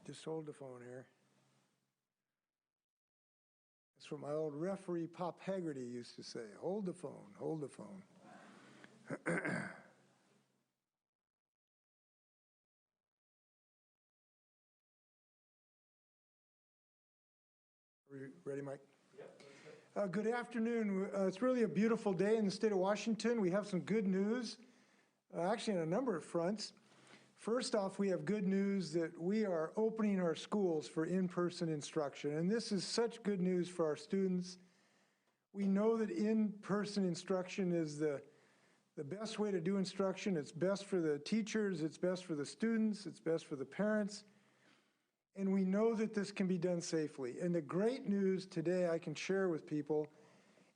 Just hold the phone here. That's what my old referee Pop Haggerty used to say. Hold the phone, hold the phone. Are you ready, Mike? Yep. Good afternoon. It's really a beautiful day in the state of Washington. We have some good news, actually on a number of fronts. First off, we have good news that we are opening our schools for in-person instruction, and this is such good news for our students. We know that in-person instruction is the best way to do instruction. It's best for the teachers, it's best for the students, it's best for the parents, and we know that this can be done safely. And the great news today I can share with people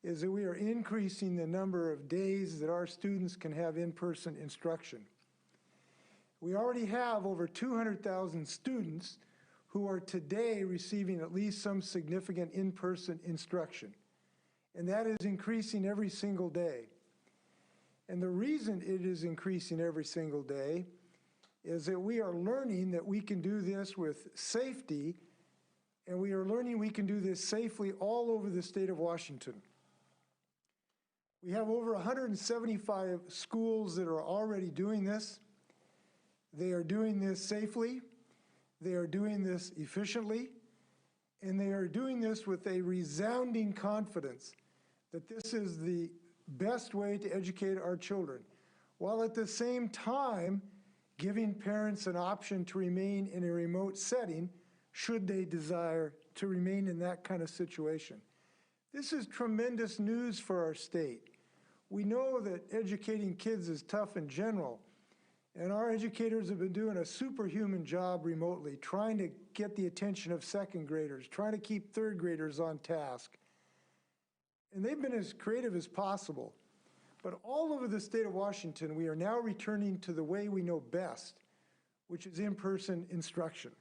is that we are increasing the number of days that our students can have in-person instruction. We already have over 200,000 students who are today receiving at least some significant in-person instruction. And that is increasing every single day. And the reason it is increasing every single day is that we are learning that we can do this with safety, and we are learning we can do this safely all over the state of Washington. We have over 175 schools that are already doing this. They are doing this safely, they are doing this efficiently, and they are doing this with a resounding confidence that this is the best way to educate our children, while at the same time giving parents an option to remain in a remote setting should they desire to remain in that kind of situation. This is tremendous news for our state. We know that educating kids is tough in general, and our educators have been doing a superhuman job remotely, trying to get the attention of second graders, trying to keep third graders on task. And they've been as creative as possible. But all over the state of Washington, we are now returning to the way we know best, which is in-person instruction.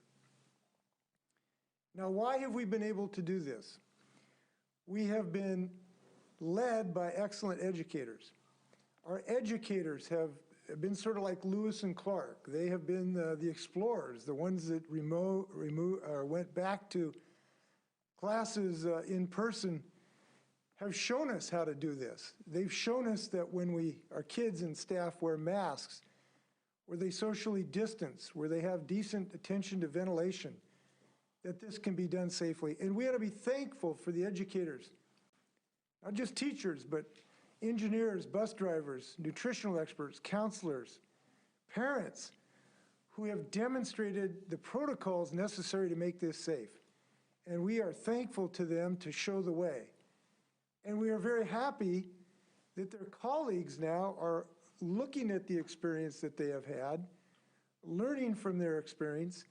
Now, why have we been able to do this? We have been led by excellent educators. Our educators have been sort of like Lewis and Clark. They have been the explorers, the ones that went back to classes in person, have shown us how to do this. They've shown us that when our kids and staff wear masks, where they socially distance, where they have decent attention to ventilation, that this can be done safely. And we ought to be thankful for the educators, not just teachers, but engineers, bus drivers, nutritional experts, counselors, parents who have demonstrated the protocols necessary to make this safe. And we are thankful to them to show the way. And we are very happy that their colleagues now are looking at the experience that they have had, learning from their experience,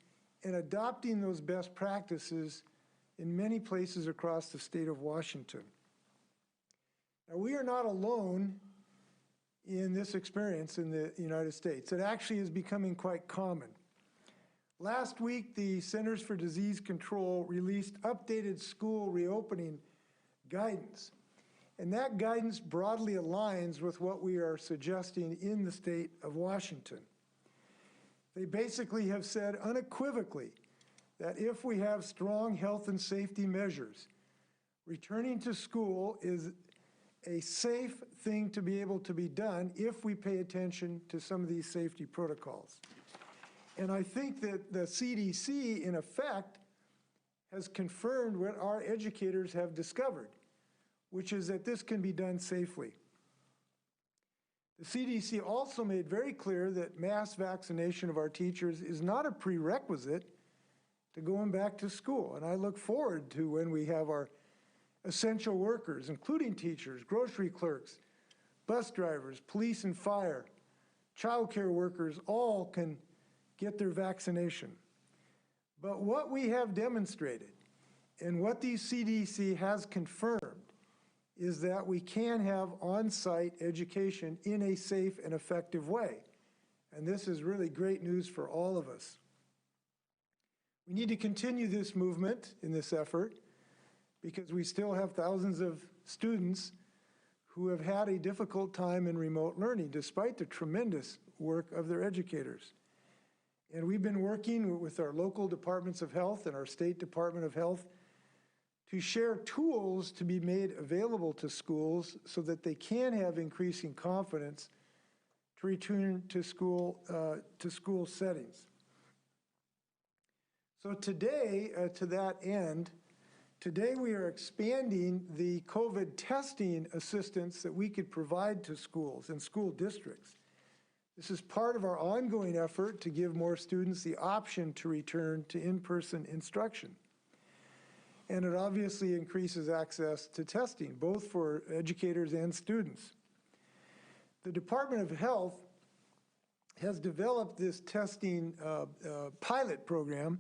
and adopting those best practices in many places across the state of Washington. Now, we are not alone in this experience in the United States. It actually is becoming quite common. Last week, the Centers for Disease Control released updated school reopening guidance. And that guidance broadly aligns with what we are suggesting in the state of Washington. They basically have said unequivocally that if we have strong health and safety measures, returning to school is a safe thing to be able to be done if we pay attention to some of these safety protocols. And I think that the CDC, in effect, has confirmed what our educators have discovered, which is that this can be done safely. The CDC also made very clear that mass vaccination of our teachers is not a prerequisite to going back to school. And I look forward to when we have our essential workers, including teachers, grocery clerks, bus drivers, police and fire, childcare workers, all can get their vaccination. But what we have demonstrated and what the CDC has confirmed is that we can have on-site education in a safe and effective way. And this is really great news for all of us. We need to continue this movement in this effort because we still have thousands of students who have had a difficult time in remote learning despite the tremendous work of their educators. And we've been working with our local departments of health and our state Department of Health to share tools to be made available to schools so that they can have increasing confidence to return to school settings. So today, to that end, today we are expanding the COVID testing assistance that we could provide to schools and school districts. This is part of our ongoing effort to give more students the option to return to in-person instruction. And it obviously increases access to testing, both for educators and students. The Department of Health has developed this testing pilot program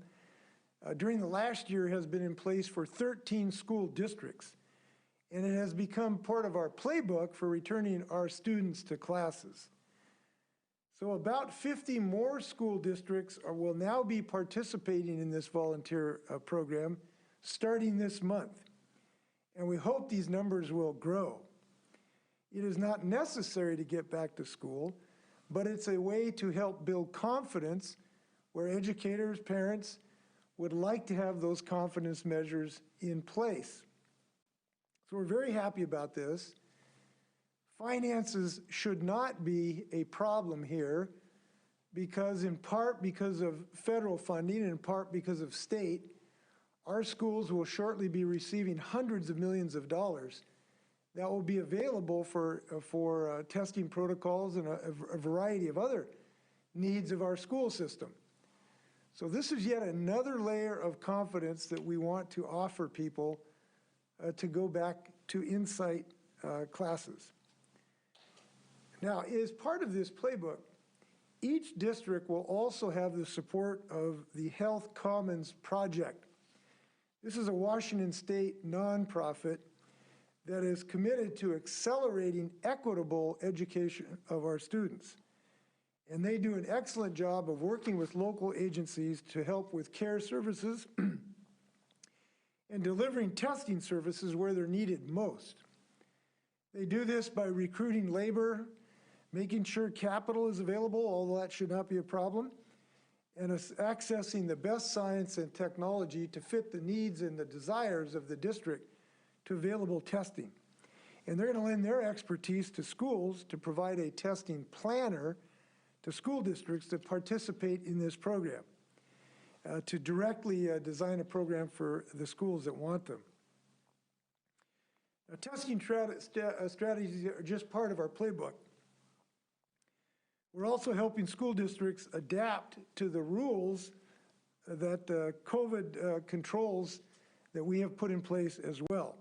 during the last year, has been in place for 13 school districts. And it has become part of our playbook for returning our students to classes. So about 50 more school districts will now be participating in this volunteer program starting this month. And we hope these numbers will grow. It is not necessary to get back to school, but it's a way to help build confidence where educators, parents would like to have those confidence measures in place. So we're very happy about this. Finances should not be a problem here because in part because of federal funding and in part because of state, our schools will shortly be receiving hundreds of millions of dollars that will be available for testing protocols and a variety of other needs of our school system. So this is yet another layer of confidence that we want to offer people to go back to Insight classes. Now, as part of this playbook, each district will also have the support of the Health Commons Project. This is a Washington State nonprofit that is committed to accelerating equitable education of our students. And they do an excellent job of working with local agencies to help with care services and delivering testing services where they're needed most. They do this by recruiting labor, making sure capital is available, although that should not be a problem, and accessing the best science and technology to fit the needs and the desires of the district to available testing. And they're going to lend their expertise to schools to provide a testing planner to school districts that participate in this program, to directly design a program for the schools that want them. Now, testing strategies are just part of our playbook. We're also helping school districts adapt to the rules that COVID controls that we have put in place as well.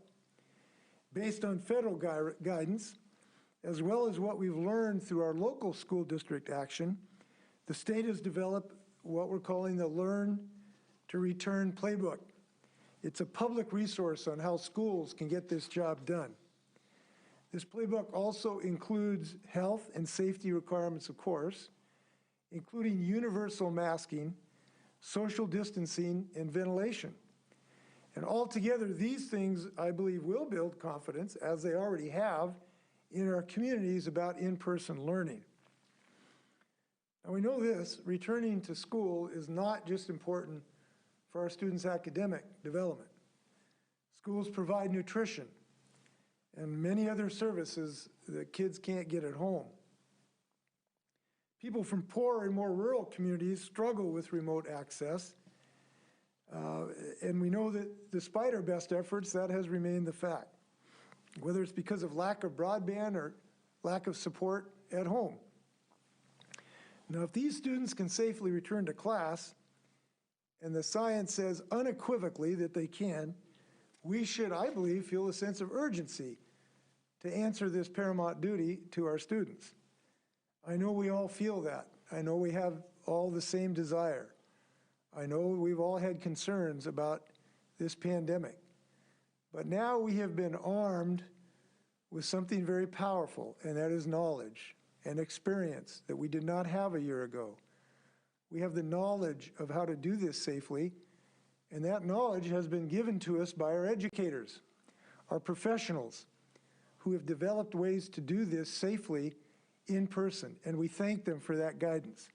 Based on federal guidance, as well as what we've learned through our local school district action, the state has developed what we're calling the Learn to Return Playbook. It's a public resource on how schools can get this job done. This playbook also includes health and safety requirements, of course, including universal masking, social distancing, and ventilation. And altogether, these things, I believe, will build confidence, as they already have, in our communities about in-person learning. Now we know this, returning to school is not just important for our students' academic development. Schools provide nutrition and many other services that kids can't get at home. People from poorer and more rural communities struggle with remote access, and we know that despite our best efforts, that has remained the fact, whether it's because of lack of broadband or lack of support at home. Now, if these students can safely return to class, and the science says unequivocally that they can, we should, I believe, feel a sense of urgency to answer this paramount duty to our students. I know we all feel that. I know we have all the same desire. I know we've all had concerns about this pandemic. But now we have been armed with something very powerful, and that is knowledge and experience that we did not have a year ago. We have the knowledge of how to do this safely, and that knowledge has been given to us by our educators, our professionals, who have developed ways to do this safely in person, and we thank them for that guidance.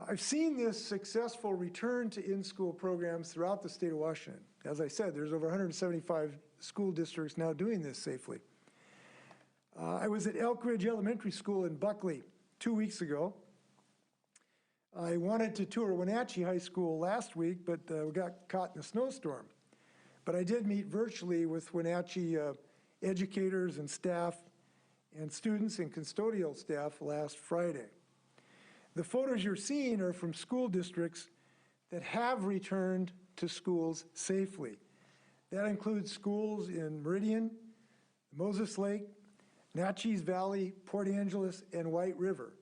I've seen this successful return to in-school programs throughout the state of Washington. As I said, there's over 175 school districts now doing this safely. I was at Elk Ridge Elementary School in Buckley 2 weeks ago. I wanted to tour Wenatchee High School last week, but we got caught in a snowstorm. But I did meet virtually with Wenatchee educators and staff and students and custodial staff last Friday. The photos you're seeing are from school districts that have returned to schools safely. That includes schools in Meridian, Moses Lake, Natchez Valley, Port Angeles, and White River.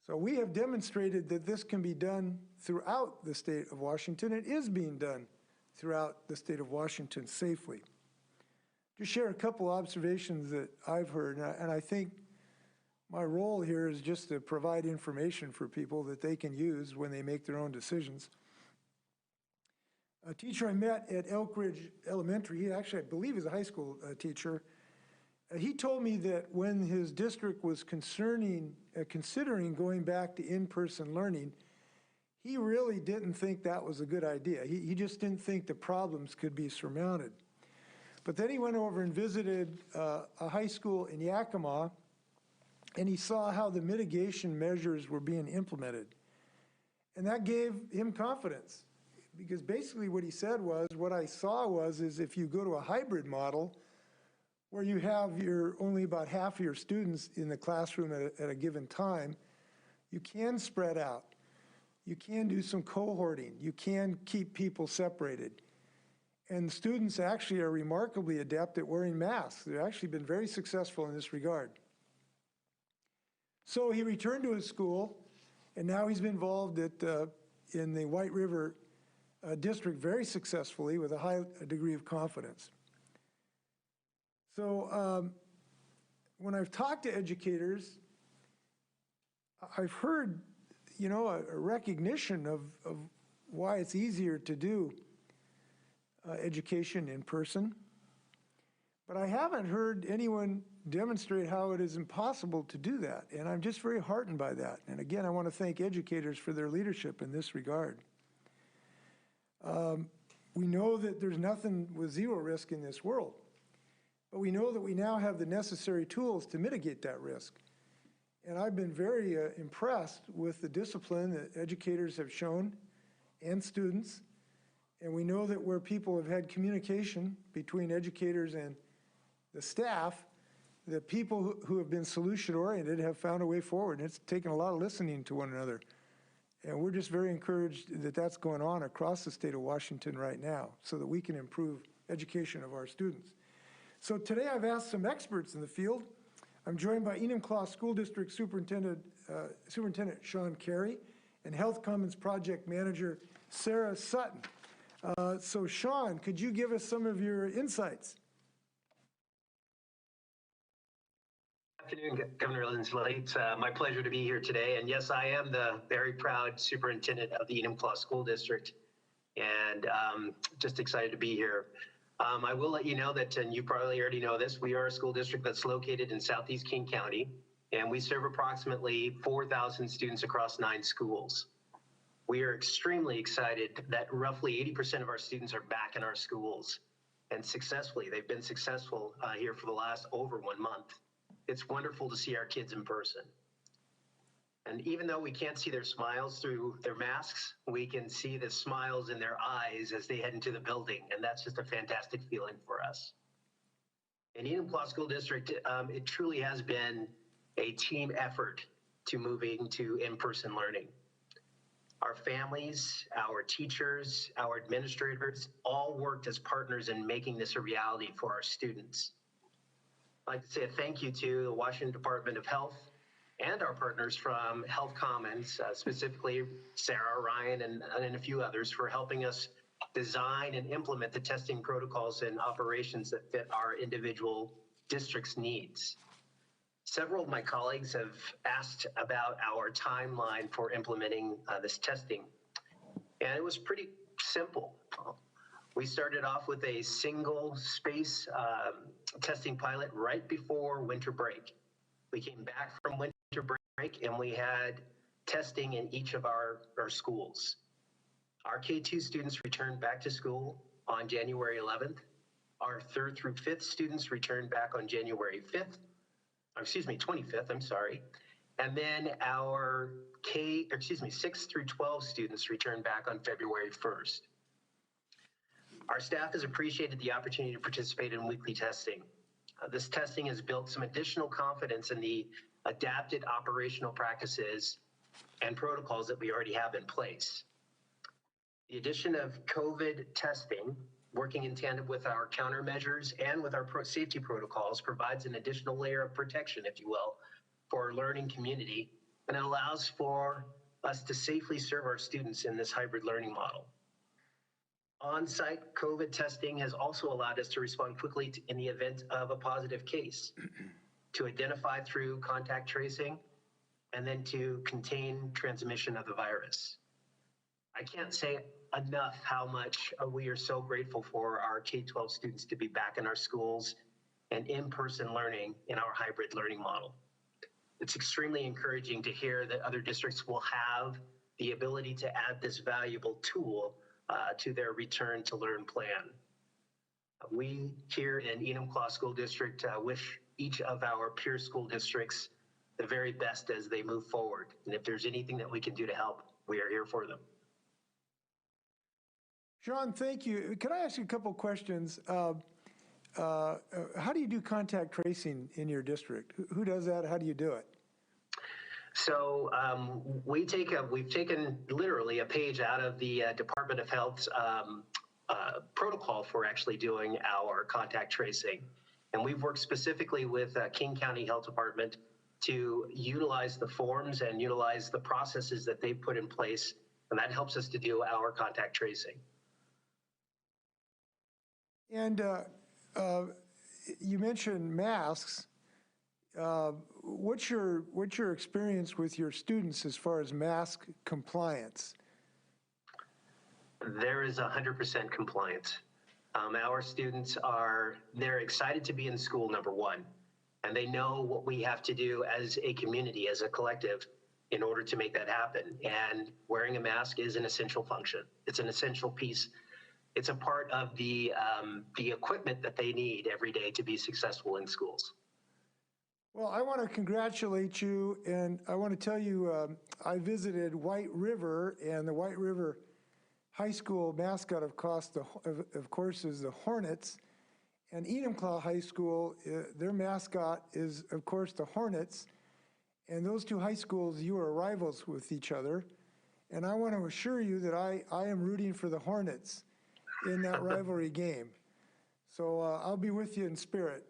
So we have demonstrated that this can be done throughout the state of Washington. It is being done throughout the state of Washington safely. Just share a couple observations that I've heard, and I think my role here is just to provide information for people that they can use when they make their own decisions. A teacher I met at Elk Ridge Elementary, he actually, I believe, is a high school teacher. He told me that when his district was considering going back to in-person learning, he really didn't think that was a good idea. He just didn't think the problems could be surmounted. But then he went over and visited a high school in Yakima, and he saw how the mitigation measures were being implemented. And that gave him confidence, because basically what he said was, what I saw is if you go to a hybrid model, where you have only about half of your students in the classroom at a given time, you can spread out. You can do some cohorting. You can keep people separated. And students actually are remarkably adept at wearing masks. They've actually been very successful in this regard. So he returned to his school, and now he's been involved in the White River district very successfully with a high degree of confidence. So when I've talked to educators, I've heard, you know, a recognition of why it's easier to do education in person. But I haven't heard anyone demonstrate how it is impossible to do that. And I'm just very heartened by that. And again, I want to thank educators for their leadership in this regard. We know that there's nothing with zero risk in this world. But we know that we now have the necessary tools to mitigate that risk. And I've been very impressed with the discipline that educators have shown and students. And we know that where people have had communication between educators and the staff, the people who have been solution-oriented have found a way forward. And it's taken a lot of listening to one another. And we're just very encouraged that that's going on across the state of Washington right now so that we can improve education of our students. So today I've asked some experts in the field. I'm joined by Enumclaw School District Superintendent Sean Carey and Health Commons Project Manager Sarah Sutton. So Sean, could you give us some of your insights? Good afternoon, Governor Inslee. It's my pleasure to be here today. And yes, I am the very proud superintendent of the Enumclaw School District, and just excited to be here. I will let you know that, and you probably already know this, we are a school district that's located in Southeast King County, and we serve approximately 4,000 students across 9 schools. We are extremely excited that roughly 80% of our students are back in our schools, and successfully. They've been successful here for the last over 1 month. It's wonderful to see our kids in person. And even though we can't see their smiles through their masks, we can see the smiles in their eyes as they head into the building. And that's just a fantastic feeling for us. In Enumclaw School District, it truly has been a team effort to moving to in-person learning. Our families, our teachers, our administrators, all worked as partners in making this a reality for our students. I'd like to say a thank you to the Washington Department of Health and our partners from Health Commons, specifically Sarah, Ryan, and a few others for helping us design and implement the testing protocols and operations that fit our individual districts' needs. Several of my colleagues have asked about our timeline for implementing this testing, and it was pretty simple. We started off with a single space testing pilot right before winter break. We came back from winter break and we had testing in each of our schools. Our K-2 students returned back to school on January 11th. Our 3rd through 5th students returned back on January 5th, 25th, I'm sorry. And then our 6th through 12 students returned back on February 1st. Our staff has appreciated the opportunity to participate in weekly testing. This testing has built some additional confidence in the adapted operational practices and protocols that we already have in place. The addition of COVID testing, working in tandem with our countermeasures and with our safety protocols, provides an additional layer of protection, if you will, for our learning community, and it allows for us to safely serve our students in this hybrid learning model. On-site COVID testing has also allowed us to respond quickly in the event of a positive case, to identify through contact tracing, and then to contain transmission of the virus. I can't say enough how much we are so grateful for our K-12 students to be back in our schools and in-person learning in our hybrid learning model. It's extremely encouraging to hear that other districts will have the ability to add this valuable tool to their return to learn plan. We here in Enumclaw School District wish each of our peer school districts the very best as they move forward. And if there's anything that we can do to help, we are here for them. Sean, thank you. Can I ask you a couple questions? How do you do contact tracing in your district? Who does that? How do you do it? So we've taken literally a page out of the Department of Health's protocol for actually doing our contact tracing. And we've worked specifically with King County Health Department to utilize the forms and utilize the processes that they've put in place. And that helps us to do our contact tracing. And you mentioned masks. What's your experience with your students as far as mask compliance? There is 100% compliance. Our students they're excited to be in school, number one, and they know what we have to do as a community, as a collective, in order to make that happen. And wearing a mask is an essential function. It's an essential piece. It's a part of the equipment that they need every day to be successful in schools. Well, I want to congratulate you, and I want to tell you I visited White River, and the White River High School mascot, of course, is the Hornets, and Enumclaw High School, their mascot is, of course, the Hornets, and those two high schools, you are rivals with each other, and I want to assure you that I am rooting for the Hornets in that rivalry game. So I'll be with you in spirit.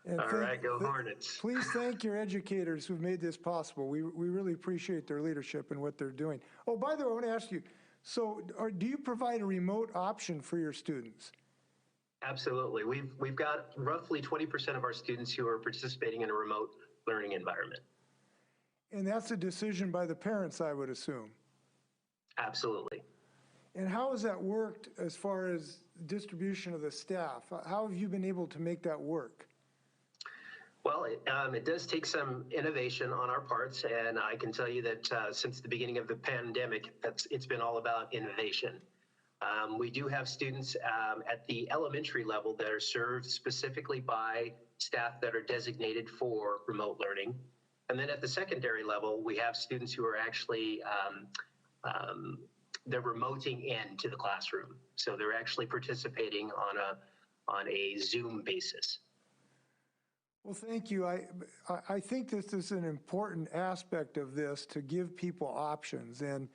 And all right, go Hornets. Please thank your educators who've made this possible. We really appreciate their leadership and what they're doing. Oh, by the way, I want to ask you, so do you provide a remote option for your students? Absolutely. We've got roughly 20% of our students who are participating in a remote learning environment. And that's a decision by the parents, I would assume. Absolutely. And how has that worked as far as distribution of the staff? How have you been able to make that work? Well, it does take some innovation on our parts, and I can tell you that since the beginning of the pandemic, it's been all about innovation. We do have students at the elementary level that are served specifically by staff that are designated for remote learning. And then at the secondary level, we have students who are actually they're remoting in to the classroom. So they're actually participating on a Zoom basis. Well, thank you. I think this is an important aspect of this, to give people options. And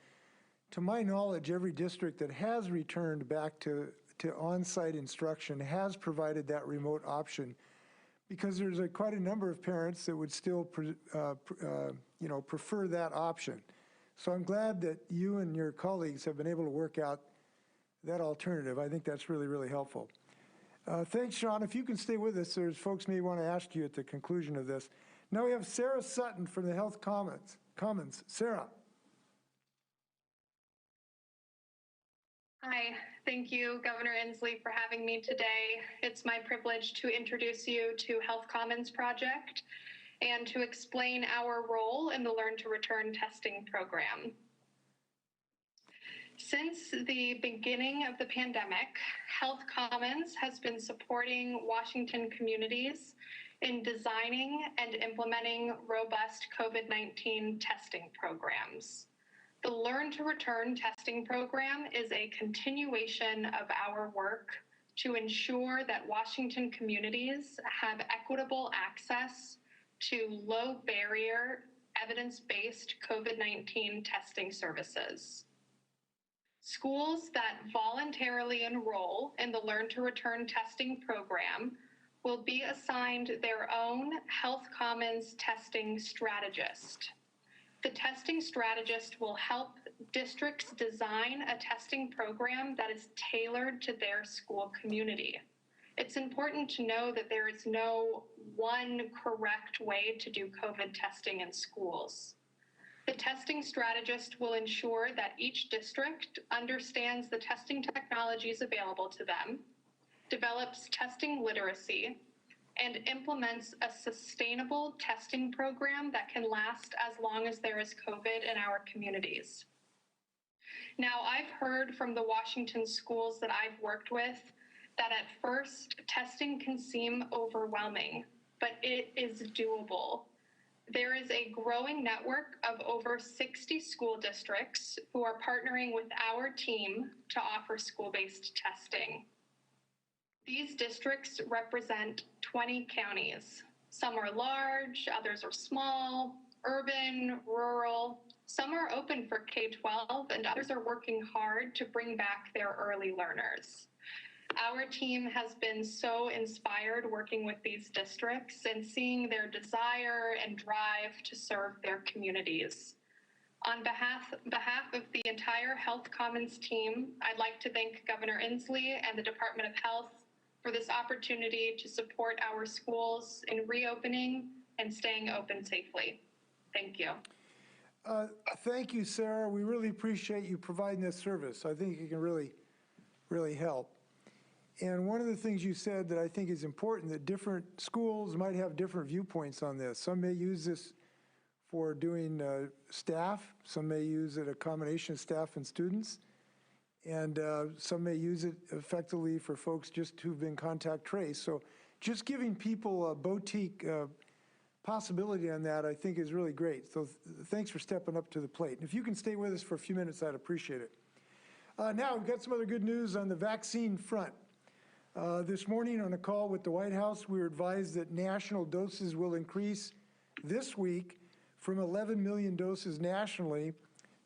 to my knowledge, every district that has returned back to on-site instruction has provided that remote option, because there's quite a number of parents that would still prefer that option. So I'm glad that you and your colleagues have been able to work out that alternative. I think that's really, really helpful. Thanks, Sean. If you can stay with us, there's folks may want to ask you at the conclusion of this. Now we have Sarah Sutton from the Health Commons. Sarah. Hi, thank you, Governor Inslee, for having me today. It's my privilege to introduce you to Health Commons Project. and to explain our role in the Learn to Return testing program. Since the beginning of the pandemic, Health Commons has been supporting Washington communities in designing and implementing robust COVID-19 testing programs. The Learn to Return testing program is a continuation of our work to ensure that Washington communities have equitable access to low barrier, evidence-based COVID-19 testing services. Schools that voluntarily enroll in the Learn to Return testing program will be assigned their own Health Commons testing strategist. The testing strategist will help districts design a testing program that is tailored to their school community. It's important to know that there is no one correct way to do COVID testing in schools. The testing strategist will ensure that each district understands the testing technologies available to them, develops testing literacy, and implements a sustainable testing program that can last as long as there is COVID in our communities. Now, I've heard from the Washington schools that I've worked with that at first testing can seem overwhelming, but it is doable. There is a growing network of over 60 school districts who are partnering with our team to offer school-based testing. These districts represent 20 counties. Some are large, others are small, urban, rural. Some are open for K-12, and others are working hard to bring back their early learners. Our team has been so inspired working with these districts and seeing their desire and drive to serve their communities. On behalf of the entire Health Commons team, I'd like to thank Governor Inslee and the Department of Health for this opportunity to support our schools in reopening and staying open safely. Thank you. Thank you, Sarah. We really appreciate you providing this service. I think it can really help. And one of the things you said that I think is important, that different schools might have different viewpoints on this. Some may use this for doing staff. Some may use it a combination of staff and students. And some may use it effectively for folks just who've been contact traced. So just giving people a boutique possibility on that, I think, is really great. So thanks for stepping up to the plate. And if you can stay with us for a few minutes, I'd appreciate it. Now, we've got some other good news on the vaccine front. This morning on a call with the White House, we were advised that national doses will increase this week from 11 million doses nationally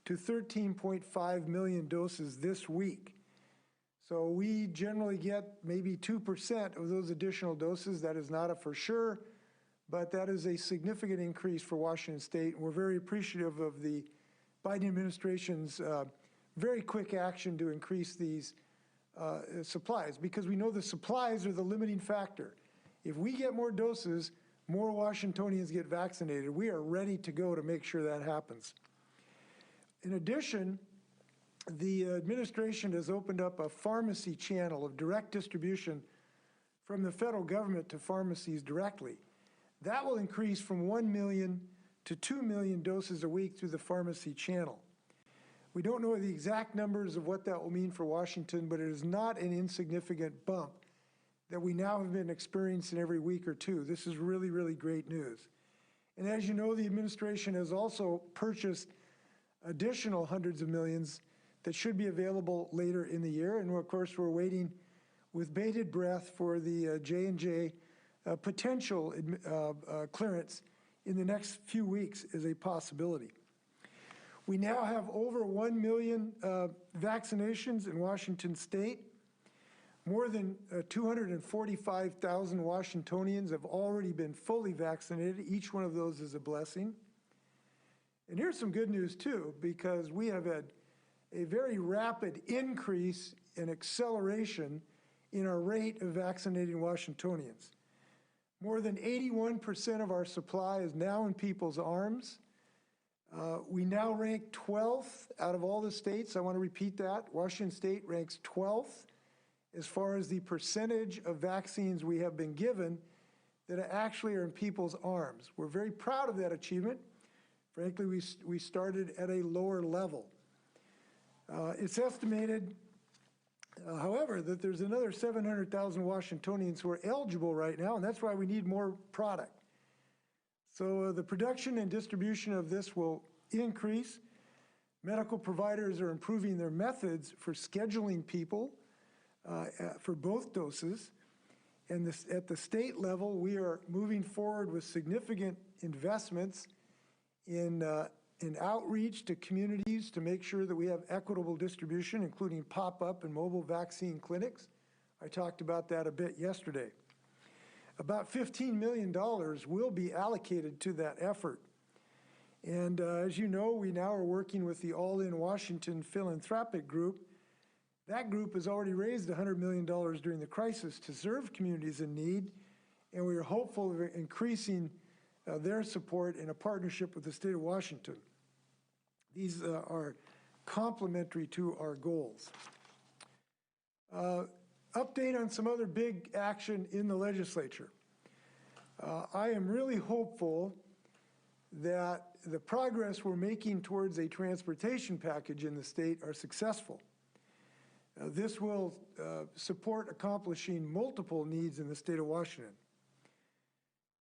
to 13.5 million doses this week. So we generally get maybe 2% of those additional doses. That is not a for sure, but that is a significant increase for Washington State. We're very appreciative of the Biden administration's very quick action to increase these supplies, because we know the supplies are the limiting factor. If we get more doses, more Washingtonians get vaccinated. We are ready to go to make sure that happens. In addition, the administration has opened up a pharmacy channel of direct distribution from the federal government to pharmacies directly. That will increase from 1 million to 2 million doses a week through the pharmacy channel. We don't know the exact numbers of what that will mean for Washington, but it is not an insignificant bump that we now have been experiencing every week or two. This is really, really great news. And as you know, the administration has also purchased additional hundreds of millions that should be available later in the year. And of course, we're waiting with bated breath for the J&J potential clearance in the next few weeks as a possibility. We now have over 1 million vaccinations in Washington State. More than 245,000 Washingtonians have already been fully vaccinated. Each one of those is a blessing. And here's some good news too, because we have had a very rapid increase in acceleration in our rate of vaccinating Washingtonians. More than 81% of our supply is now in people's arms. We now rank 12th out of all the states. I want to repeat that. Washington State ranks 12th as far as the percentage of vaccines we have been given that actually are in people's arms. We're very proud of that achievement. Frankly, we started at a lower level. It's estimated, however, that there's another 700,000 Washingtonians who are eligible right now, and that's why we need more product. So the production and distribution of this will increase. Medical providers are improving their methods for scheduling people for both doses. And at the state level, we are moving forward with significant investments in outreach to communities to make sure that we have equitable distribution, including pop-up and mobile vaccine clinics. I talked about that a bit yesterday. About $15 million will be allocated to that effort. And as you know, we now are working with the All In Washington Philanthropic Group. That group has already raised $100 million during the crisis to serve communities in need, and we are hopeful of increasing their support in a partnership with the state of Washington. These are complementary to our goals. Update on some other big action in the legislature. I am really hopeful that the progress we're making towards a transportation package in the state are successful. This will support accomplishing multiple needs in the state of Washington.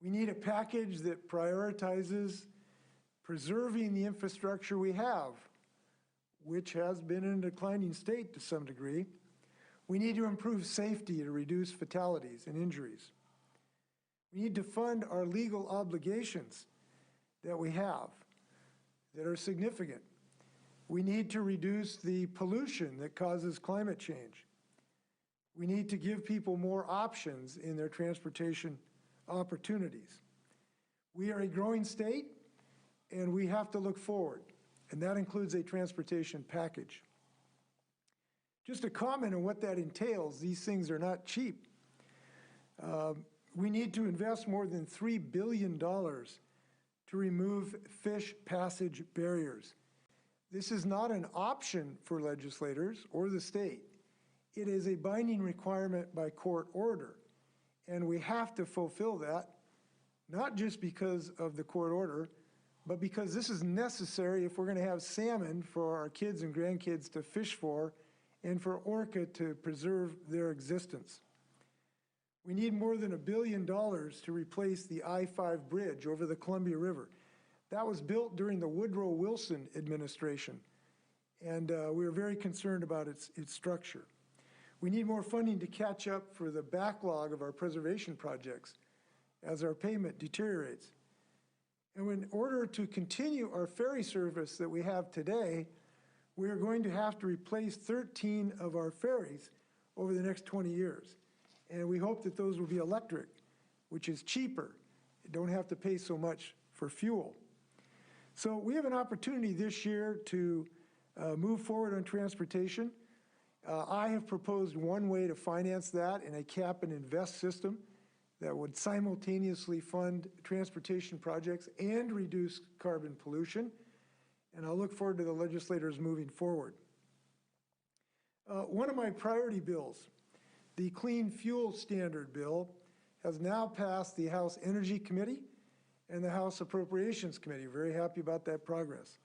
We need a package that prioritizes preserving the infrastructure we have, which has been in a declining state to some degree. We need to improve safety to reduce fatalities and injuries. We need to fund our legal obligations that we have that are significant. We need to reduce the pollution that causes climate change. We need to give people more options in their transportation opportunities. We are a growing state, and we have to look forward, and that includes a transportation package. Just a comment on what that entails, these things are not cheap. We need to invest more than $3 billion to remove fish passage barriers. This is not an option for legislators or the state. It is a binding requirement by court order, and we have to fulfill that, not just because of the court order, but because this is necessary if we're going to have salmon for our kids and grandkids to fish for and for orca to preserve their existence. We need more than $1 billion to replace the I-5 bridge over the Columbia River. That was built during the Woodrow Wilson administration, and we are very concerned about its structure. We need more funding to catch up for the backlog of our preservation projects as our payment deteriorates. And in order to continue our ferry service that we have today, we are going to have to replace 13 of our ferries over the next 20 years. And we hope that those will be electric, which is cheaper. You don't have to pay so much for fuel. So we have an opportunity this year to move forward on transportation. I have proposed one way to finance that in a cap and invest system that would simultaneously fund transportation projects and reduce carbon pollution. And I'll look forward to the legislators moving forward. One of my priority bills, the Clean Fuel Standard Bill, has now passed the House Energy Committee and the House Appropriations Committee. Very happy about that progress.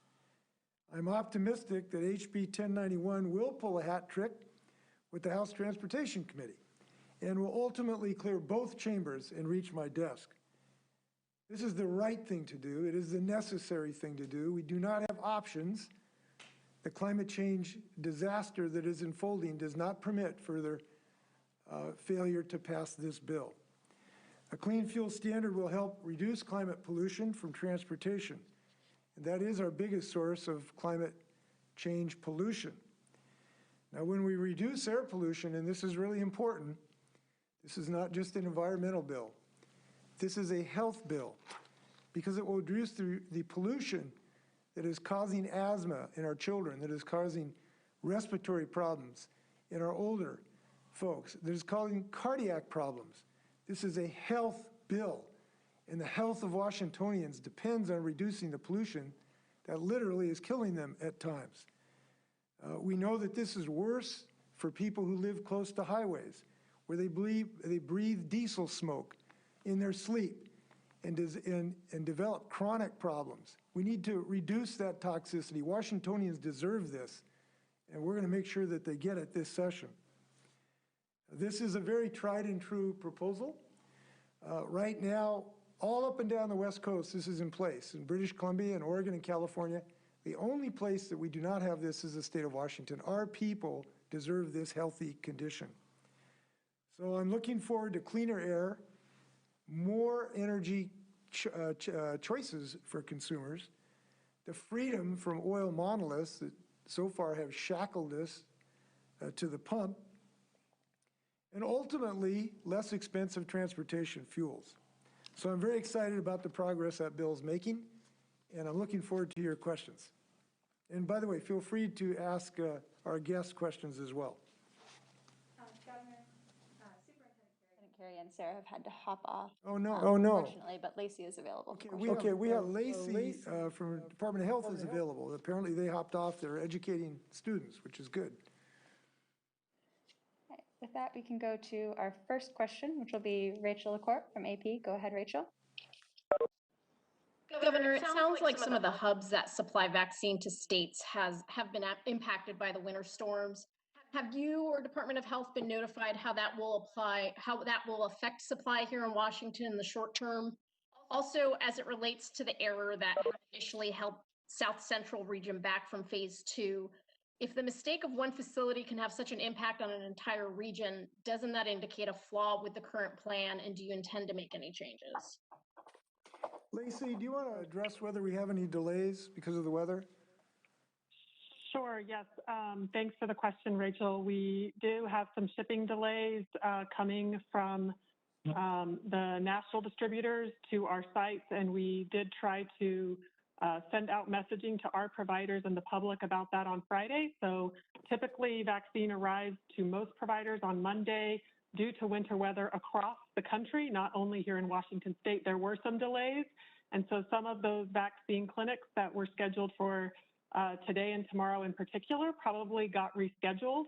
I'm optimistic that HB 1091 will pull a hat trick with the House Transportation Committee and will ultimately clear both chambers and reach my desk. This is the right thing to do. It is the necessary thing to do. We do not have options. The climate change disaster that is unfolding does not permit further failure to pass this bill. A clean fuel standard will help reduce climate pollution from transportation. And that is our biggest source of climate change pollution. Now, when we reduce air pollution, and this is really important, this is not just an environmental bill. This is a health bill because it will reduce the pollution that is causing asthma in our children, that is causing respiratory problems in our older folks, that is causing cardiac problems. This is a health bill, and the health of Washingtonians depends on reducing the pollution that literally is killing them at times. We know that this is worse for people who live close to highways, where they breathe diesel smoke in their sleep and develop chronic problems. We need to reduce that toxicity. Washingtonians deserve this, and we're going to make sure that they get it this session. This is a very tried and true proposal. Right now, all up and down the West Coast, this is in place. In British Columbia and Oregon and California, the only place that we do not have this is the state of Washington. Our people deserve this healthy condition. So I'm looking forward to cleaner air, more energy choices for consumers, the freedom from oil monoliths that so far have shackled us to the pump, and ultimately less expensive transportation fuels. So I'm very excited about the progress that bill's making, and I'm looking forward to your questions. And by the way, feel free to ask our guests questions as well. Governor, Superintendent Carey and Sarah have had to hop off. Oh, no. Unfortunately, but Lacey is available. Okay, we have Lacey from Department of Health is available. Apparently they hopped off. They're educating students, which is good. Okay, with that, we can go to our first question, which will be Rachel LaCourte from AP. Go ahead, Rachel. Governor, it sounds like some of the hubs that supply vaccine to states have been impacted by the winter storms. Have you or Department of Health been notified how that will affect supply here in Washington in the short term? Also, as it relates to the error that initially held South Central region back from phase 2, if the mistake of one facility can have such an impact on an entire region, doesn't that indicate a flaw with the current plan, and do you intend to make any changes? Lacey, do you want to address whether we have any delays because of the weather? Sure, yes. Thanks for the question, Rachel. We do have some shipping delays coming from the national distributors to our sites, and we did try to send out messaging to our providers and the public about that on Friday. So typically vaccine arrives to most providers on Monday. Due to winter weather across the country, not only here in Washington state, there were some delays. And so some of those vaccine clinics that were scheduled for today and tomorrow in particular probably got rescheduled.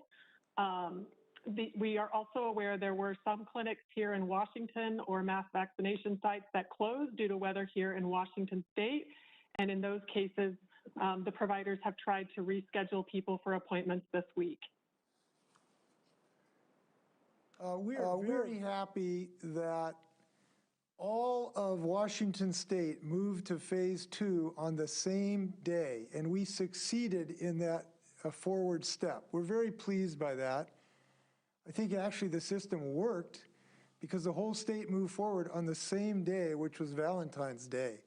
We are also aware there were some clinics here in Washington or mass vaccination sites that closed due to weather here in Washington state. And in those cases, the providers have tried to reschedule people for appointments this week. We are very happy that all of Washington state moved to phase 2 on the same day, and we succeeded in that forward step. We're very pleased by that. I think actually the system worked because the whole state moved forward on the same day, which was Valentine's Day.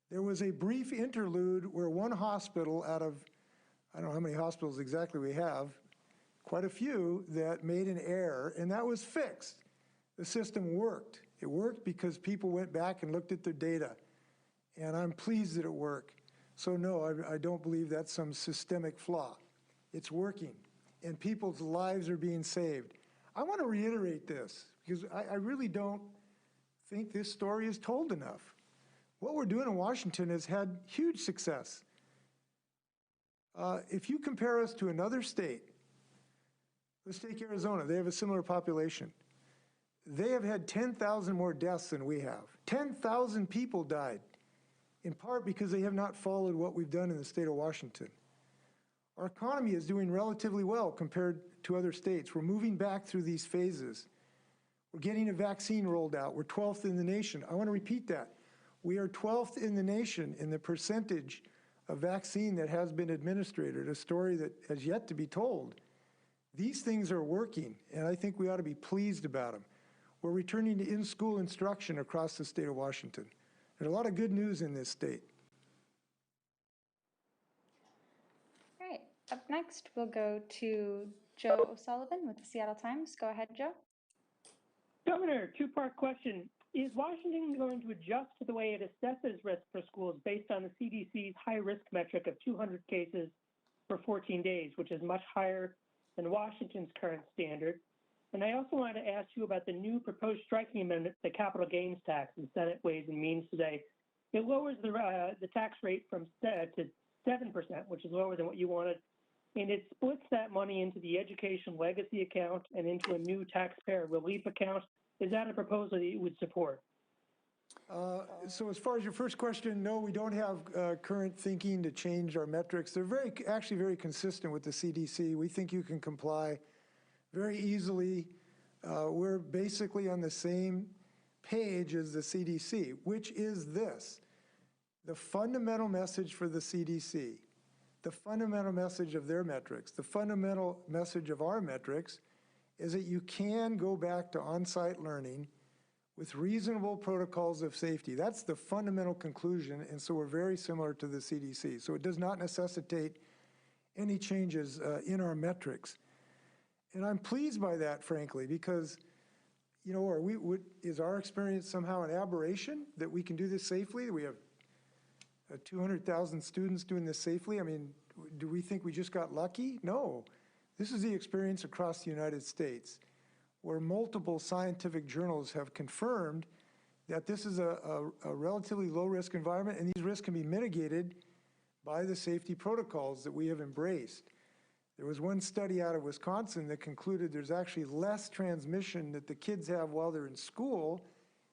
There was a brief interlude where one hospital out of, I don't know how many hospitals exactly we have, quite a few, that made an error, and that was fixed. The system worked. It worked because people went back and looked at their data, and I'm pleased that it worked. So no, I don't believe that's some systemic flaw. It's working, and people's lives are being saved. I want to reiterate this because I really don't think this story is told enough. What we're doing in Washington has had huge success. If you compare us to another state, let's take Arizona. They have a similar population. They have had 10,000 more deaths than we have. 10,000 people died, in part because they have not followed what we've done in the state of Washington. Our economy is doing relatively well compared to other states. We're moving back through these phases. We're getting a vaccine rolled out. We're 12th in the nation. I want to repeat that. We are 12th in the nation in the percentage of vaccine that has been administered, a story that has yet to be told. These things are working, and I think we ought to be pleased about them. We're returning to in-school instruction across the state of Washington. There's a lot of good news in this state. All right, up next, we'll go to Joe O'Sullivan with the Seattle Times. Go ahead, Joe. Governor, two-part question. Is Washington going to adjust to the way it assesses risk for schools based on the CDC's high-risk metric of 200 cases for 14 days, which is much higher than Washington's current standard? And I also wanted to ask you about the new proposed striking amendment to the capital gains tax in Senate Ways and Means today. It lowers the tax rate from to 7%, which is lower than what you wanted. and it splits that money into the education legacy account and into a new taxpayer relief account. Is that a proposal that you would support? So as far as your first question, no, we don't have current thinking to change our metrics. They're actually very consistent with the CDC. We think you can comply very easily. We're basically on the same page as the CDC, which is this: the fundamental message for the CDC, the fundamental message of their metrics, the fundamental message of our metrics is that you can go back to on-site learning with reasonable protocols of safety. That's the fundamental conclusion, and so we're very similar to the CDC. So it does not necessitate any changes in our metrics. And I'm pleased by that, frankly, because, you know, is our experience somehow an aberration that we can do this safely? We have 200,000 students doing this safely. I mean, do we think we just got lucky? No. This is the experience across the United States, where multiple scientific journals have confirmed that this is a relatively low-risk environment, and these risks can be mitigated by the safety protocols that we have embraced. There was one study out of Wisconsin that concluded there's actually less transmission that the kids have while they're in school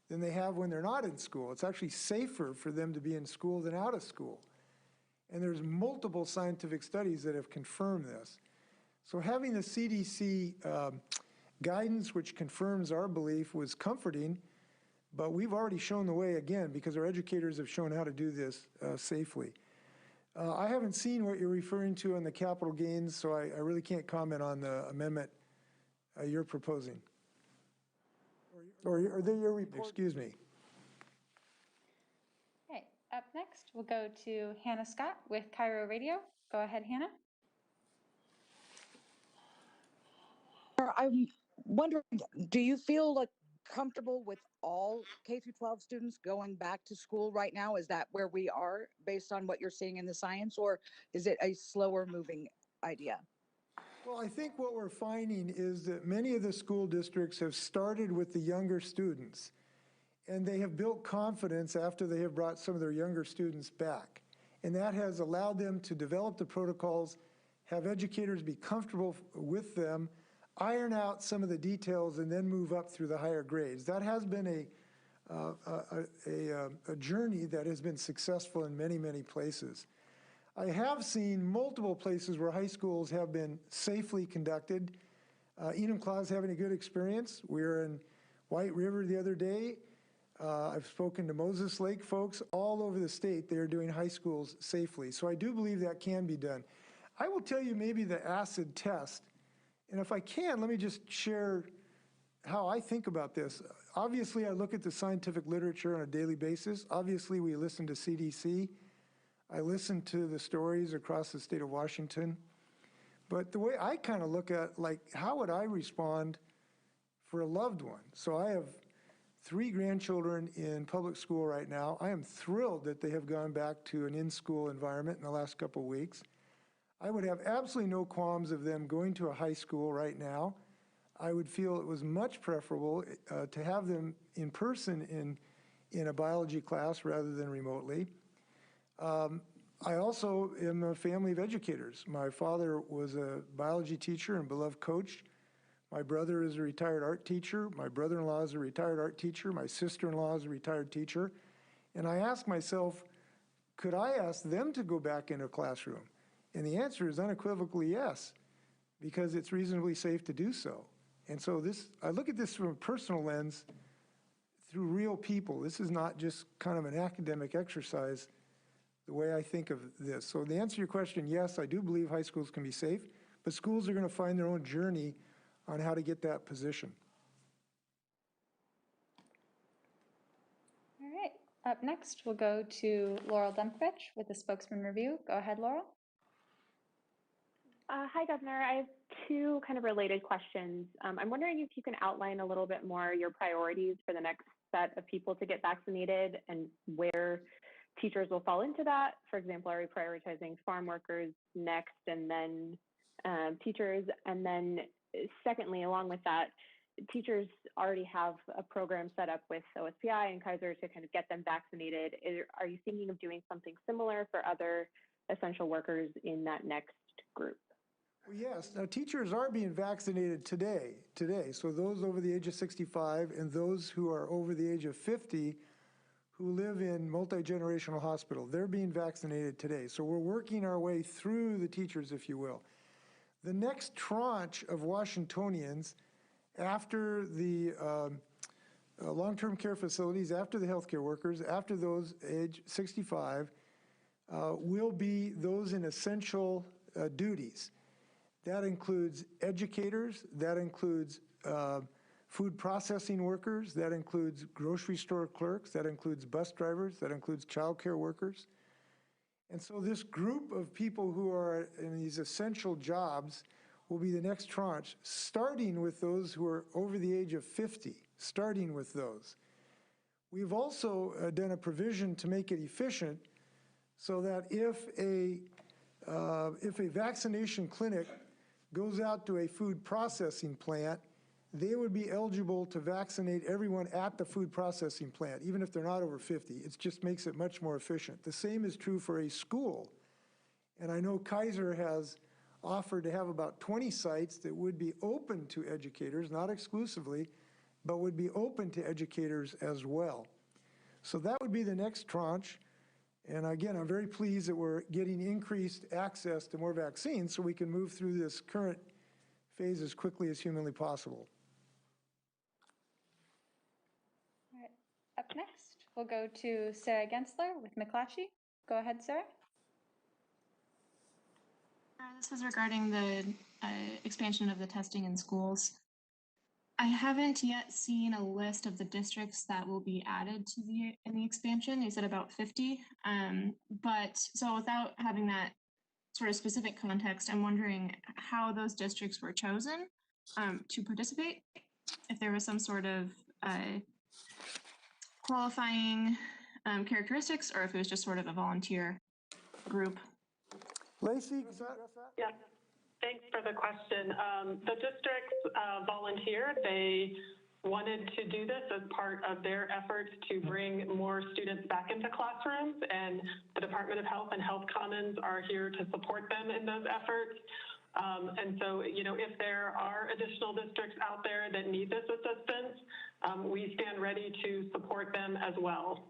than they have when they're not in school. It's actually safer for them to be in school than out of school. And there's multiple scientific studies that have confirmed this. So having the CDC guidance, which confirms our belief, was comforting, but we've already shown the way again because our educators have shown how to do this safely. I haven't seen what you're referring to on the capital gains, so I really can't comment on the amendment you're proposing. Or are they your report? Excuse me. Okay, up next, we'll go to Hannah Scott with Cairo Radio. Go ahead, Hannah. I'm wondering, do you feel like comfortable with all K-12 students going back to school right now? Is that where we are based on what you're seeing in the science, or is it a slower moving idea? Well, I think what we're finding is that many of the school districts have started with the younger students, and they have built confidence after they have brought some of their younger students back. And that has allowed them to develop the protocols, have educators be comfortable with them, iron out some of the details, and then move up through the higher grades. That has been a journey that has been successful in many, many places. I have seen multiple places where high schools have been safely conducted. Enumclaw is having a good experience. We were in White River the other day. I've spoken to Moses Lake folks all over the state. They are doing high schools safely. So I do believe that can be done. I will tell you maybe the acid test. And if I can, let me just share how I think about this. Obviously, I look at the scientific literature on a daily basis. Obviously, we listen to CDC. I listen to the stories across the state of Washington. But the way I kind of look at, like, how would I respond for a loved one? So I have 3 grandchildren in public school right now. I am thrilled that they have gone back to an in-school environment in the last couple of weeks. I would have absolutely no qualms of them going to a high school right now. I would feel it was much preferable to have them in person in a biology class rather than remotely. I also am a family of educators. My father was a biology teacher and beloved coach. My brother is a retired art teacher. My brother-in-law is a retired art teacher. My sister-in-law is a retired teacher. And I asked myself, could I ask them to go back into a classroom? And the answer is unequivocally yes, because it's reasonably safe to do so. And so I look at this from a personal lens through real people. This is not just kind of an academic exercise, the way I think of this. So the answer to your question, yes, I do believe high schools can be safe, but schools are going to find their own journey on how to get that position. All right, up next, we'll go to Laurel Demkovich with the Spokesman Review. Go ahead, Laurel. Hi, Governor. I have 2 kind of related questions. I'm wondering if you can outline a little bit more your priorities for the next set of people to get vaccinated and where teachers will fall into that. For example, are we prioritizing farm workers next and then teachers? And then secondly, along with that, teachers already have a program set up with OSPI and Kaiser to kind of get them vaccinated. Are you thinking of doing something similar for other essential workers in that next group? Well, yes. Now, teachers are being vaccinated today. So those over the age of 65 and those who are over the age of 50 who live in multi-generational hospital, they're being vaccinated today. So we're working our way through the teachers, if you will. The next tranche of Washingtonians after the long-term care facilities, after the healthcare workers, after those age 65, will be those in essential duties. That includes educators, that includes food processing workers, that includes grocery store clerks, that includes bus drivers, that includes childcare workers. And so this group of people who are in these essential jobs will be the next tranche, starting with those who are over the age of 50, starting with those. We've also done a provision to make it efficient so that if a vaccination clinic goes out to a food processing plant, they would be eligible to vaccinate everyone at the food processing plant, even if they're not over 50. It just makes it much more efficient. The same is true for a school. And I know Kaiser has offered to have about 20 sites that would be open to educators, not exclusively, but would be open to educators as well. So that would be the next tranche. And again, I'm very pleased that we're getting increased access to more vaccines so we can move through this current phase as quickly as humanly possible. All right. Up next, we'll go to Sarah Gensler with McClatchy. Go ahead, Sarah. This is regarding the expansion of the testing in schools. I haven't yet seen a list of the districts that will be added to in the expansion. You said about 50, but so without having that sort of specific context, I'm wondering how those districts were chosen to participate. If there was some sort of qualifying characteristics, or if it was just sort of a volunteer group. Lacey? Yeah, thanks for the question. The districts volunteered. They wanted to do this as part of their efforts to bring more students back into classrooms, and the Department of Health and Health Commons are here to support them in those efforts. And so, you know, if there are additional districts out there that need this assistance, we stand ready to support them as well.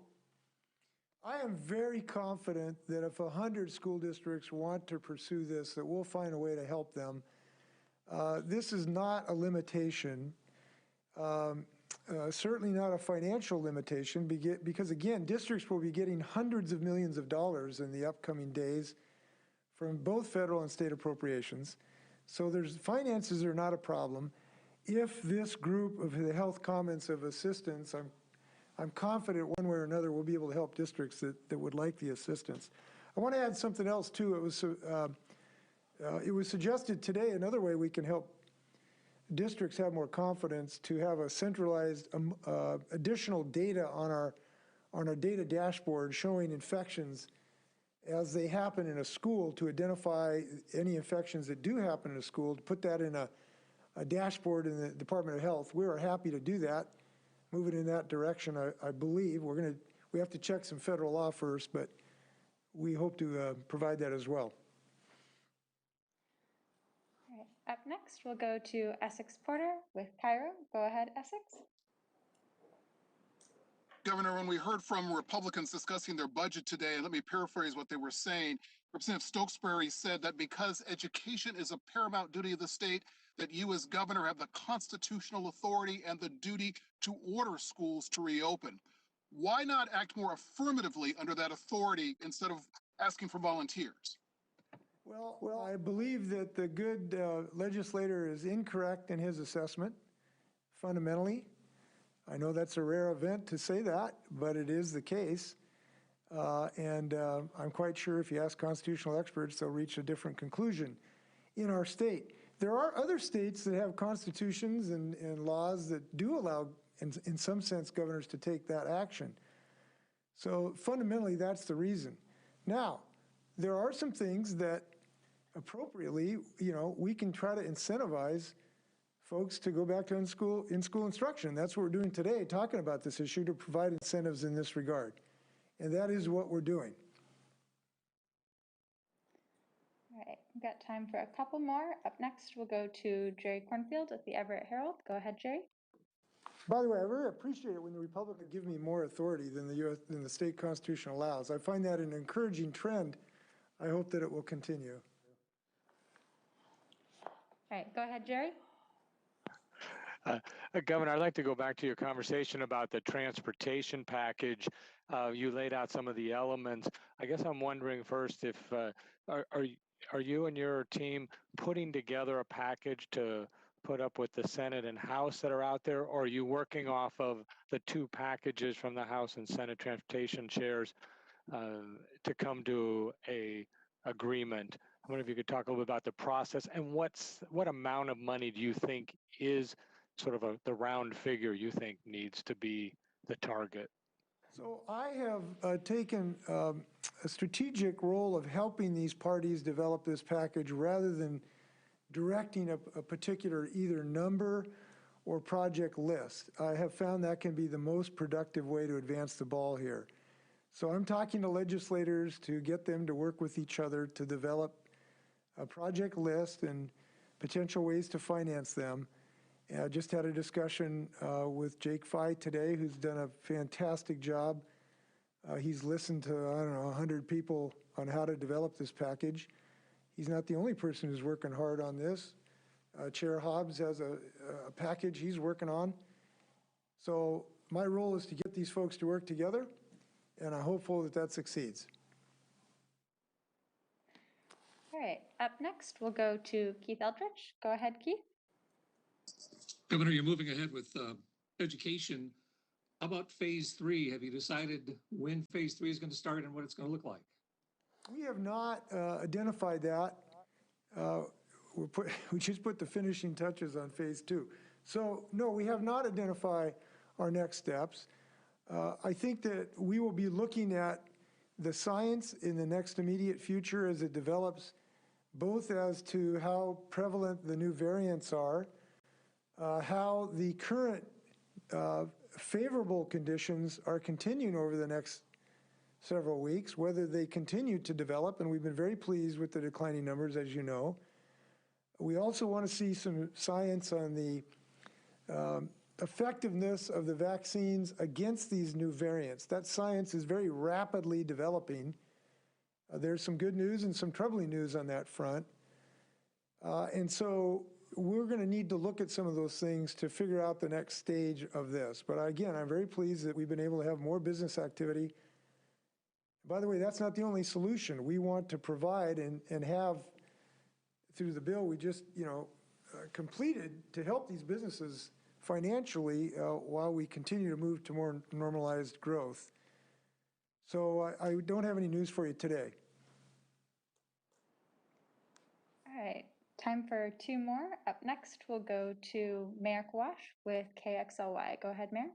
I am very confident that if 100 school districts want to pursue this, that we'll find a way to help them. This is not a limitation, certainly not a financial limitation, because again, districts will be getting hundreds of millions of dollars in the upcoming days from both federal and state appropriations. So finances are not a problem. If this group of the Health Commons of assistance, I'm confident one way or another we'll be able to help districts that would like the assistance. I want to add something else too. It was suggested today another way we can help districts have more confidence to have a centralized additional data on our data dashboard showing infections as they happen in a school, to identify any infections that do happen in a school, to put that in a dashboard in the Department of Health. We are happy to do that. Moving in that direction, I believe. We have to check some federal law first, but we hope to provide that as well. All right. Up next, we'll go to Essex Porter with Cairo. Go ahead, Essex. Governor, when we heard from Republicans discussing their budget today, and let me paraphrase what they were saying, Representative Stokesbury said that because education is a paramount duty of the state, that you as governor have the constitutional authority and the duty to order schools to reopen. Why not act more affirmatively under that authority instead of asking for volunteers? Well, I believe that the good legislator is incorrect in his assessment, fundamentally. I know that's a rare event to say that, but it is the case. And I'm quite sure if you ask constitutional experts, they'll reach a different conclusion in our state. There are other states that have constitutions and laws that do allow, in some sense, governors to take that action. So fundamentally, that's the reason. Now, there are some things that appropriately, we can try to incentivize folks to go back to in-school instruction. That's what we're doing today, talking about this issue, to provide incentives in this regard. And that is what we're doing. All right, we've got time for a couple more. Up next, we'll go to Jerry Cornfield with the Everett Herald. Go ahead, Jerry. By the way, I really appreciate it when the Republicans give me more authority than the state constitution allows. I find that an encouraging trend. I hope that it will continue. All right, go ahead, Jerry. Governor, I'd like to go back to your conversation about the transportation package. You laid out some of the elements. I guess I'm wondering first if are you and your team putting together a package to put up with the Senate and House that are out there, or are you working off of the two packages from the House and Senate transportation chairs to come to a agreement? I wonder if you could talk a little bit about the process and what amount of money do you think is sort of the round figure you think needs to be the target? So I have taken a strategic role of helping these parties develop this package rather than directing a particular either number or project list. I have found that can be the most productive way to advance the ball here. So I'm talking to legislators to get them to work with each other to develop a project list and potential ways to finance them. And I just had a discussion with Jake Fye today, who's done a fantastic job. He's listened to, I don't know, 100 people on how to develop this package. He's not the only person who's working hard on this. Chair Hobbs has a package he's working on. So my role is to get these folks to work together, and I'm hopeful that that succeeds. All right, up next, we'll go to Keith Eldridge. Go ahead, Keith. Governor, you're moving ahead with education. How about phase 3? Have you decided when phase 3 is going to start and what it's going to look like? We have not identified that. We just put the finishing touches on phase 2. So no, we have not identified our next steps. I think that we will be looking at the science in the next immediate future as it develops, both as to how prevalent the new variants are, how the current favorable conditions are continuing over the next several weeks, whether they continue to develop, and we've been very pleased with the declining numbers, as you know. We also want to see some science on the effectiveness of the vaccines against these new variants. That science is very rapidly developing. There's some good news and some troubling news on that front. And so we're going to need to look at some of those things to figure out the next stage of this. But again, I'm very pleased that we've been able to have more business activity. By the way, that's not the only solution. We want to provide and have, through the bill we just completed, to help these businesses financially while we continue to move to more normalized growth. So I don't have any news for you today. All right, time for 2 more. Up next, we'll go to Mayor Kawash with KXLY. Go ahead, Mayor.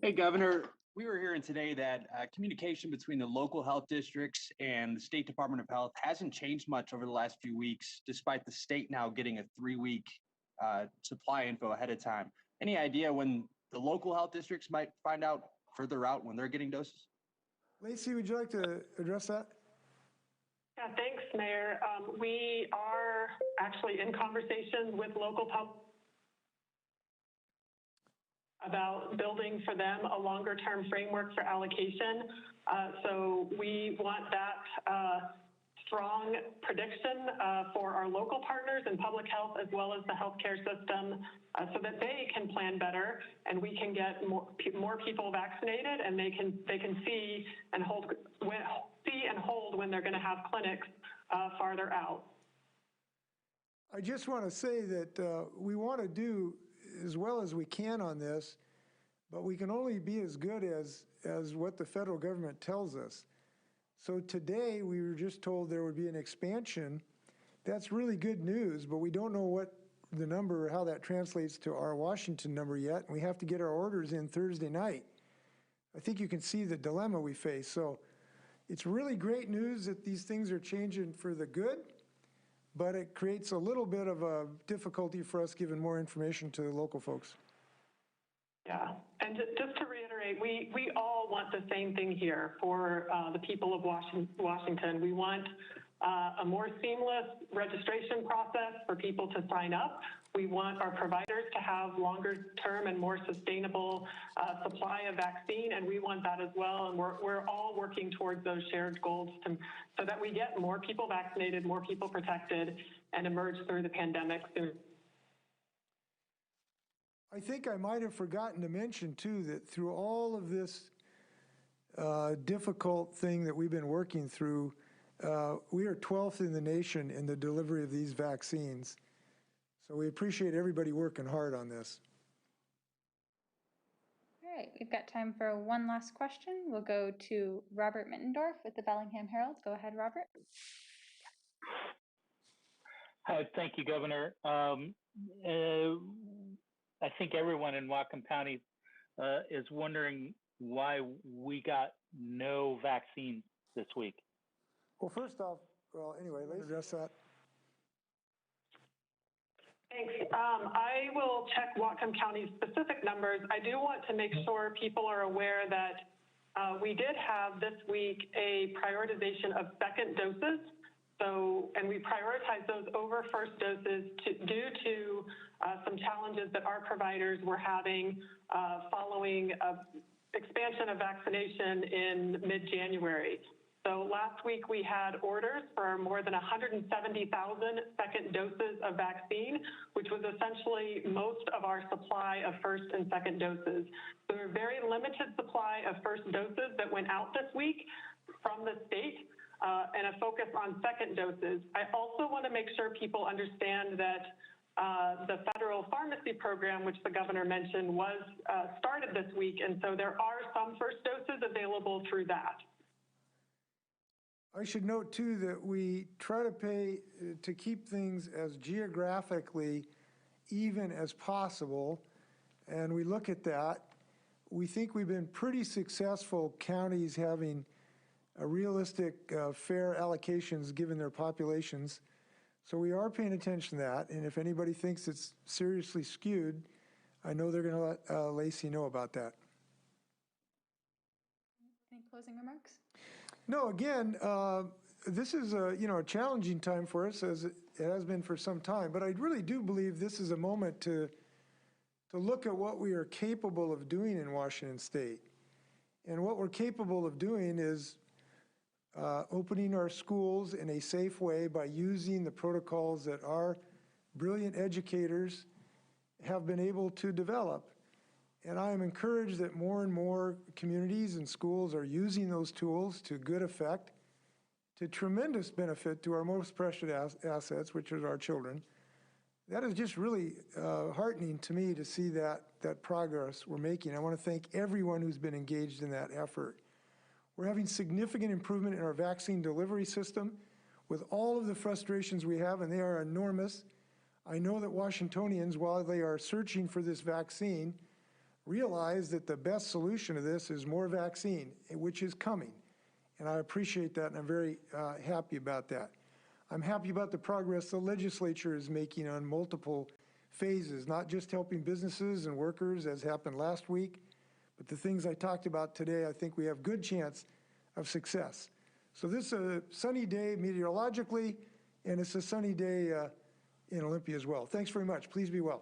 Hey, Governor, we were hearing today that communication between the local health districts and the State Department of Health hasn't changed much over the last few weeks, despite the state now getting a 3-week supply info ahead of time. Any idea when the local health districts might find out further out when they're getting doses? Lacey, would you like to address that? Yeah, thanks, Mayor. We are actually in conversations with local public about building for them a longer-term framework for allocation. So we want that strong prediction for our local partners in public health as well as the healthcare system so that they can plan better and we can get more people vaccinated and they can see and hold when they're going to have clinics farther out. I just want to say that we want to do as well as we can on this, but we can only be as good as what the federal government tells us. So today we were just told there would be an expansion. That's really good news, but we don't know what the number or how that translates to our Washington number yet. And we have to get our orders in Thursday night. I think you can see the dilemma we face. So it's really great news that these things are changing for the good, but it creates a little bit of a difficulty for us giving more information to the local folks. Yeah, and just to reiterate, great. We all want the same thing here for the people of Washington. We want a more seamless registration process for people to sign up. We want our providers to have longer term and more sustainable supply of vaccine, and we want that as well. And we're all working towards those shared goals so that we get more people vaccinated, more people protected, and emerge through the pandemic soon. I think I might have forgotten to mention too that through all of this difficult thing that we've been working through, we are 12th in the nation in the delivery of these vaccines. So we appreciate everybody working hard on this. All right, we've got time for one last question. We'll go to Robert Mittendorf with the Bellingham Herald. Go ahead, Robert. Hi, thank you, Governor. I think everyone in Whatcom County is wondering why we got no vaccine this week. Well, first off, well, anyway, let's address that. Thanks. I will check Whatcom County's specific numbers. I do want to make sure people are aware that we did have this week a prioritization of second doses. So, and we prioritize those over first doses due to some challenges that our providers were having following expansion of vaccination in mid-January. So last week we had orders for more than 170,000 second doses of vaccine, which was essentially most of our supply of first and second doses. So a very limited supply of first doses that went out this week from the state. And a focus on second doses. I also want to make sure people understand that the federal pharmacy program, which the governor mentioned, was started this week. And so there are some first doses available through that. I should note too that we try to keep things as geographically even as possible. And we look at that. We think we've been pretty successful, counties having realistic, fair allocations given their populations. So we are paying attention to that. And if anybody thinks it's seriously skewed, I know they're going to let Lacey know about that. Any closing remarks? No, again, this is a challenging time for us, as it has been for some time. But I really do believe this is a moment to look at what we are capable of doing in Washington State. And what we're capable of doing is opening our schools in a safe way by using the protocols that our brilliant educators have been able to develop. And I am encouraged that more and more communities and schools are using those tools to good effect, to tremendous benefit to our most precious assets, which are our children. That is just really heartening to me to see that progress we're making. I want to thank everyone who's been engaged in that effort. We're having significant improvement in our vaccine delivery system with all of the frustrations we have, and they are enormous. I know that Washingtonians, while they are searching for this vaccine, realize that the best solution to this is more vaccine, which is coming. And I appreciate that, and I'm very happy about that. I'm happy about the progress the legislature is making on multiple phases, not just helping businesses and workers as happened last week, but the things I talked about today. I think we have good chance of success. So this is a sunny day meteorologically, and it's a sunny day in Olympia as well. Thanks very much. Please be well.